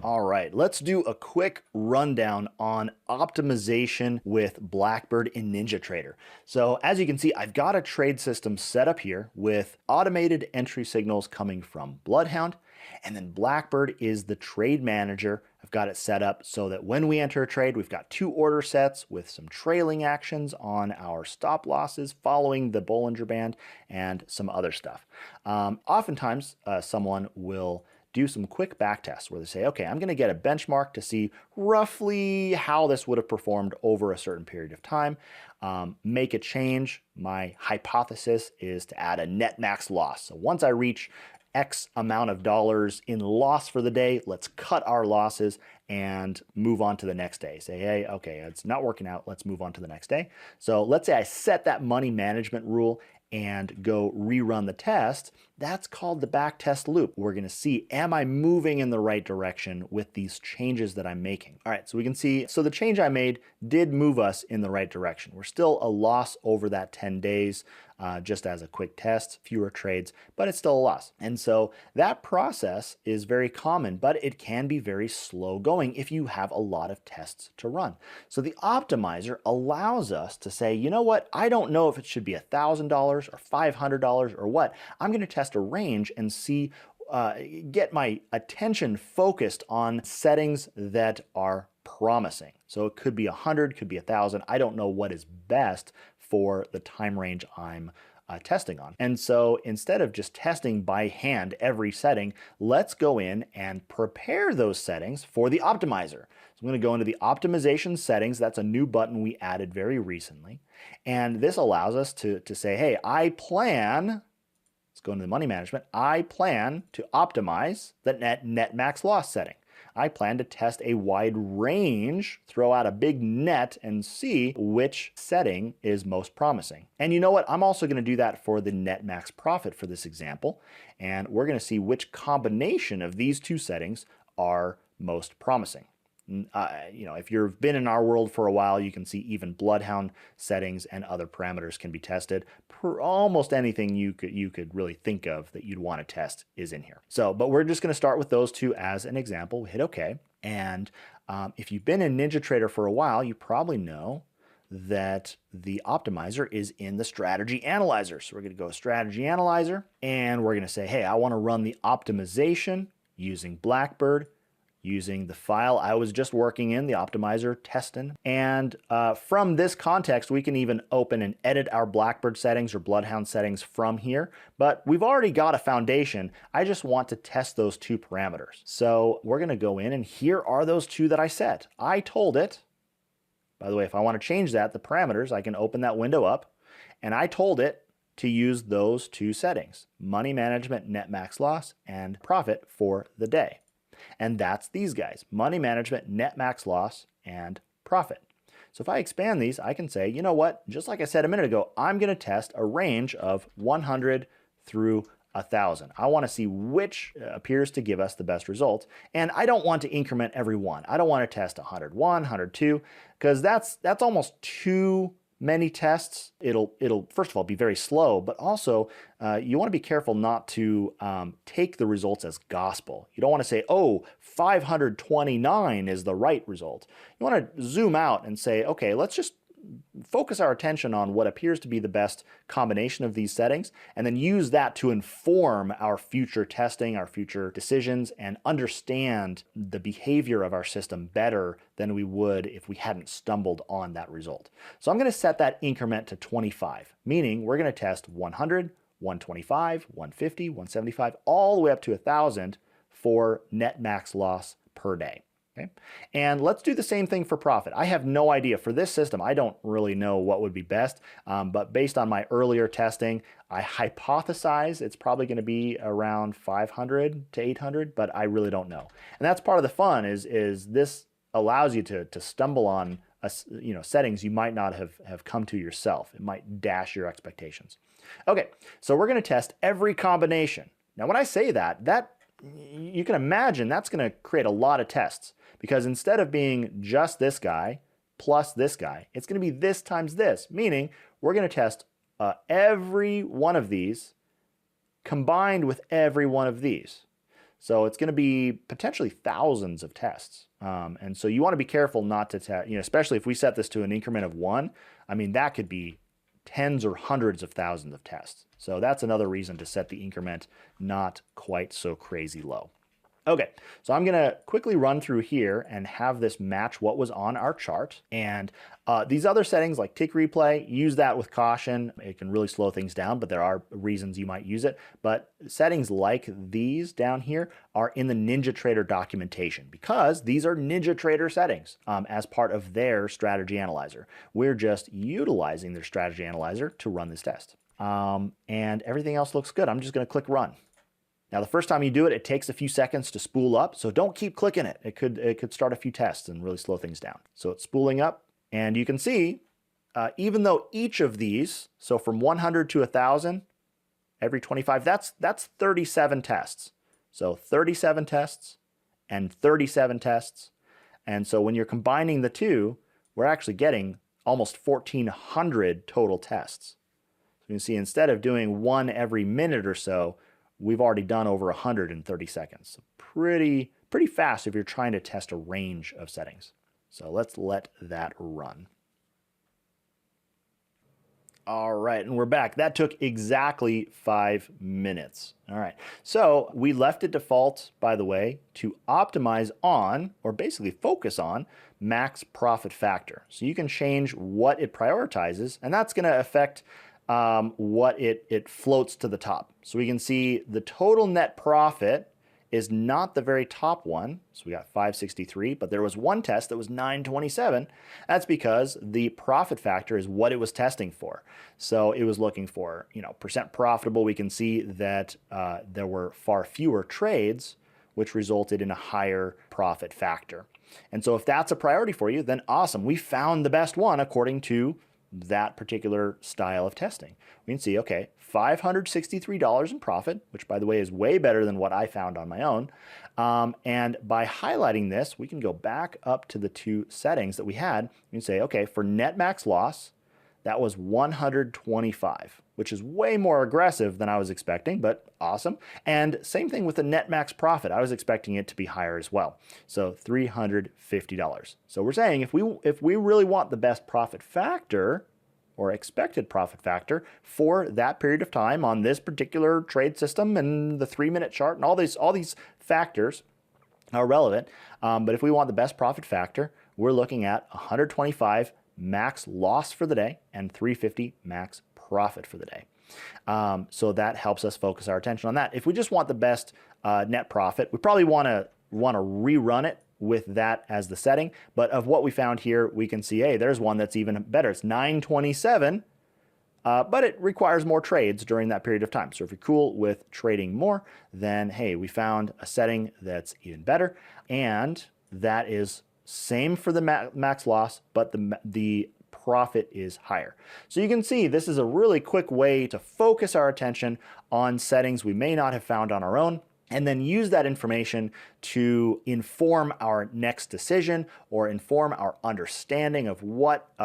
All right, let's do a quick rundown on optimization with BlackBird in NinjaTrader. So as you can see, I've got a trade system set up here with automated entry signals coming from Bloodhound, and then BlackBird is the trade manager. I've got it set up so that when we enter a trade, we've got two order sets with some trailing actions on our stop losses following the Bollinger Band and some other stuff. Oftentimes, someone will do some quick back tests where they say, okay, I'm going to get a benchmark to see roughly how this would have performed over a certain period of time. Make a change. My hypothesis is to add a net max loss. So once I reach X amount of dollars in loss for the day, let's cut our losses and move on to the next day. Say, hey, okay, it's not working out. Let's move on to the next day. So let's say I set that money management rule and go rerun the test. That's called the back test loop. We're going to see, am I moving in the right direction with these changes that I'm making? All right, so we can see, so the change I made did move us in the right direction. We're still a loss over that 10 days, just as a quick test, fewer trades, but it's still a loss. And so that process is very common, but it can be very slow going if you have a lot of tests to run. So the optimizer allows us to say, you know what, I don't know if it should be $1,000 or $500 or what. I'm going to test a range and see, get my attention focused on settings that are promising. So it could be 100, could be 1,000. I don't know what is best for the time range I'm testing on. And so instead of just testing by hand every setting, let's go in and prepare those settings for the optimizer. So I'm going to go into the optimization settings. That's a new button we added very recently. And this allows us to say, hey, I plan, let's go into the money management, I plan to optimize the net max loss setting. I plan to test a wide range, throw out a big net, and see which setting is most promising. And you know what? I'm also going to do that for the net max profit for this example. And we're going to see which combination of these two settings are most promising. If you've been in our world for a while, you can see even Bloodhound settings and other parameters can be tested. Almost anything you could really think of that you'd want to test is in here. So, but we're just going to start with those two as an example. We hit OK. And if you've been in NinjaTrader for a while, you probably know that the optimizer is in the strategy analyzer. So we're going to go strategy analyzer, and we're going to say, hey, I want to run the optimization using BlackBird, using the file I was just working in, the optimizer testing. And from this context, we can even open and edit our BlackBird settings or Bloodhound settings from here. But we've already got a foundation. I just want to test those two parameters. So we're going to go in, and here are those two that I set. I told it, by the way, if I want to change that, the parameters, I can open that window up, and I told it to use those two settings, money management, net max loss, and profit for the day. And that's these guys, money management, net max loss, and profit. So if I expand these, I can say, you know what, just like I said a minute ago, I'm going to test a range of 100 through 1,000. I want to see which appears to give us the best result. And I don't want to increment every one. I don't want to test 101, 102, because that's almost too many tests. It'll first of all be very slow, but also you want to be careful not to take the results as gospel. You don't want to say, oh, 529 is the right result. You want to zoom out and say, okay, let's just focus our attention on what appears to be the best combination of these settings, and then use that to inform our future testing, our future decisions, and understand the behavior of our system better than we would if we hadn't stumbled on that result. So I'm going to set that increment to 25, meaning we're going to test 100, 125, 150, 175, all the way up to 1,000 for net max loss per day. Okay. And let's do the same thing for profit. I have no idea. For this system, I don't really know what would be best, but based on my earlier testing, I hypothesize it's probably going to be around 500 to 800, but I really don't know. And that's part of the fun is this allows you to stumble on settings you might not have come to yourself. It might dash your expectations. Okay, so we're going to test every combination. Now, when I say that you can imagine that's going to create a lot of tests, because instead of being just this guy plus this guy, it's going to be this times this, meaning we're going to test every one of these combined with every one of these. So it's going to be potentially thousands of tests. And so you want to be careful not to test, especially if we set this to an increment of 1, I mean, that could be tens or hundreds of thousands of tests. So that's another reason to set the increment not quite so crazy low. Okay, so I'm gonna quickly run through here and have this match what was on our chart. And these other settings like tick replay, use that with caution. It can really slow things down, but there are reasons you might use it. But settings like these down here are in the NinjaTrader documentation because these are NinjaTrader settings as part of their strategy analyzer. We're just utilizing their strategy analyzer to run this test. And everything else looks good. I'm just gonna click run. Now, the first time you do it, it takes a few seconds to spool up, so don't keep clicking it. It could start a few tests and really slow things down. So it's spooling up, and you can see, even though each of these, so from 100 to 1,000, every 25, that's 37 tests. So 37 tests and 37 tests. And so when you're combining the two, we're actually getting almost 1,400 total tests. So you can see instead of doing one every minute or so, we've already done over 130 seconds. So pretty fast if you're trying to test a range of settings. So let's let that run. All right, and we're back. That took exactly 5 minutes. All right, so we left it default, by the way, to optimize on, or basically focus on, max profit factor. So you can change what it prioritizes, and that's gonna affect what it floats to the top. So we can see the total net profit is not the very top one. So we got 563, but there was one test that was 927. That's because the profit factor is what it was testing for. So it was looking for, percent profitable. We can see that there were far fewer trades, which resulted in a higher profit factor. And so if that's a priority for you, then awesome. We found the best one according to that particular style of testing. We can see, okay, $563 in profit, which by the way is way better than what I found on my own. And by highlighting this, we can go back up to the two settings that we had. We can say, okay, for net max loss, that was 125, which is way more aggressive than I was expecting, but awesome. And same thing with the net max profit. I was expecting it to be higher as well. So $350. So we're saying if we really want the best profit factor or expected profit factor for that period of time on this particular trade system and the 3-minute chart and all these factors are relevant. But if we want the best profit factor, we're looking at 125 max loss for the day and 350 max profit for the day. So that helps us focus our attention on that. If we just want the best net profit, we probably want to rerun it with that as the setting. But of what we found here, we can see, hey, there's one that's even better. It's 927, but it requires more trades during that period of time. So if you're cool with trading more, then hey, we found a setting that's even better. And that is same for the max loss, but the profit is higher. So you can see this is a really quick way to focus our attention on settings we may not have found on our own, and then use that information to inform our next decision or inform our understanding of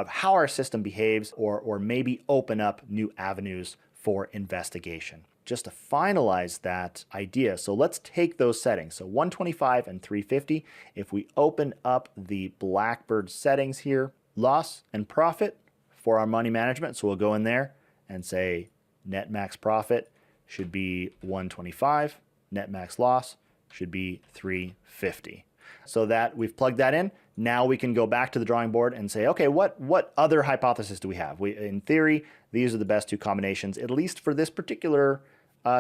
how our system behaves, or maybe open up new avenues for investigation. Just to finalize that idea, so let's take those settings. So 125 and 350, if we open up the BlackBird settings here, loss and profit for our money management. So we'll go in there and say net max profit should be 125, net max loss should be 350. So that we've plugged that in. Now we can go back to the drawing board and say, okay, what other hypothesis do we have? In theory, these are the best two combinations, at least for this particular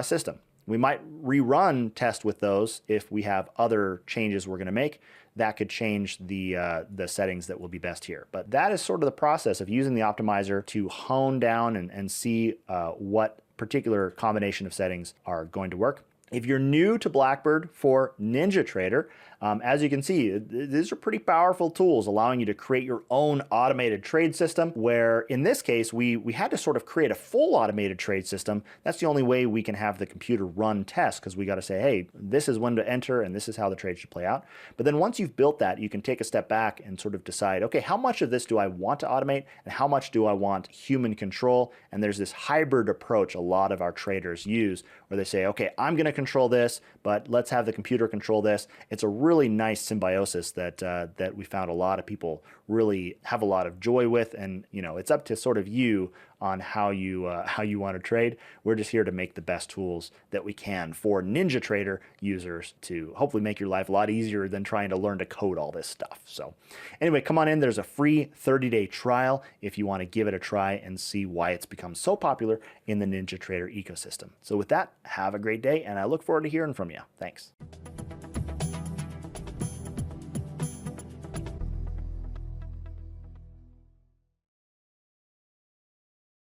system. We might rerun test with those if we have other changes we're going to make. That could change the settings that will be best here. But that is sort of the process of using the optimizer to hone down and see what particular combination of settings are going to work. If you're new to BlackBird for NinjaTrader, as you can see, these are pretty powerful tools allowing you to create your own automated trade system, where in this case, we had to sort of create a full automated trade system. That's the only way we can have the computer run tests, because we got to say, hey, this is when to enter and this is how the trade should play out. But then once you've built that, you can take a step back and sort of decide, okay, how much of this do I want to automate and how much do I want human control? And there's this hybrid approach a lot of our traders use where they say, okay, I'm going to control this, but let's have the computer control this. It's a really nice symbiosis that that we found a lot of people really have a lot of joy with, and it's up to sort of you on how you want to trade. We're just here to make the best tools that we can for NinjaTrader users to hopefully make your life a lot easier than trying to learn to code all this stuff. So anyway, come on in. There's a free 30-day trial if you want to give it a try and see why it's become so popular in the NinjaTrader ecosystem. So with that, have a great day, and I look forward to hearing from you. Thanks.